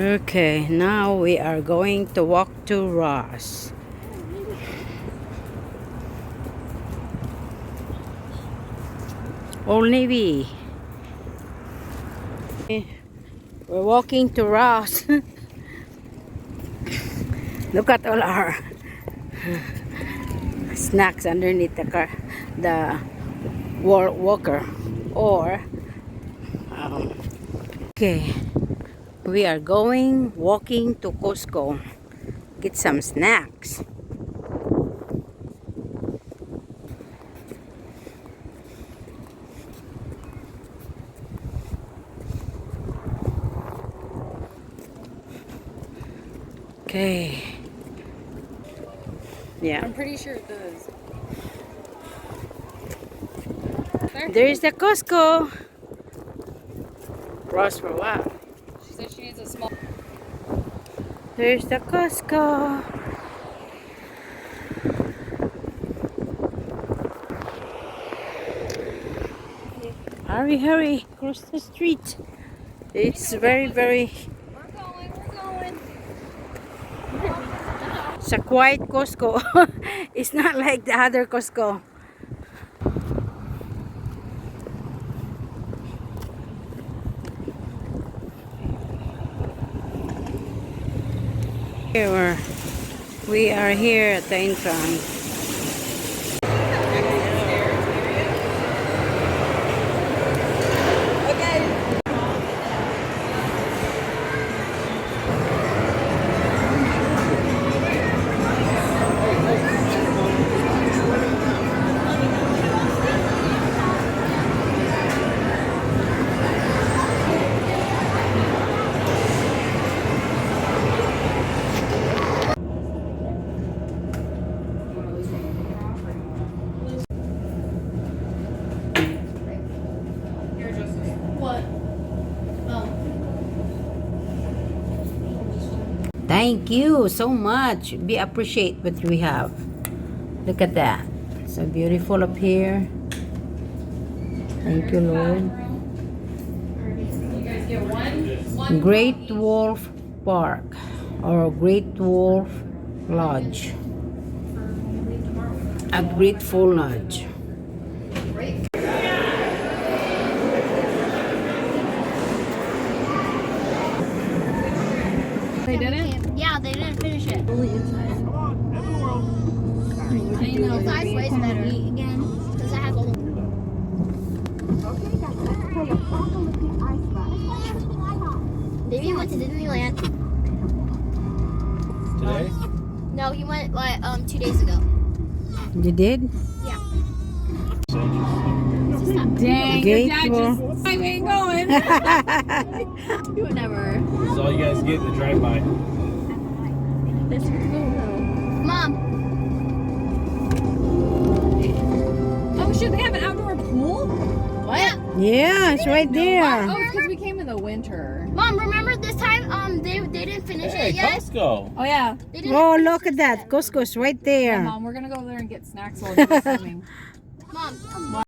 Okay, now we are going to walk to Ross. Old Navy. We're walking to Ross. Look at all our snacks underneath the car, the walker. Okay, we are walking to Costco. Get some snacks. Okay. Yeah. I'm pretty sure it does. There's the Costco. Ross for what? She said she needs a small. There's the Costco. Hurry, hurry. Cross the street. It's very, very... We're going. It's a quiet Costco. It's not like the other Costco. We are here at the entrance. Thank you so much. We appreciate what we have. Look at that. So beautiful up here. Thank you, Lord. You guys get one Great Wolf Park or Great Wolf Lodge. A Grateful Lodge. They didn't? Yeah, they didn't finish it. Only inside. I know. This ice way better. Again, because I have a Baby went to Disneyland. Today? No, he went like 2 days ago. You did? Yeah. Dang, your dad just I ain't going. You would never. This is all you guys get in the drive-by. That's Mom. Oh shit, they have an outdoor pool? What? Yeah, it's right there. Oh, it's because we came in the winter. Mom, remember this time they didn't finish Hey, it yet? Costco. Oh yeah. They didn't Oh, finish look the at that. set. Costco's right there. Mom, we're gonna go there and get snacks while we're swimming. Mom.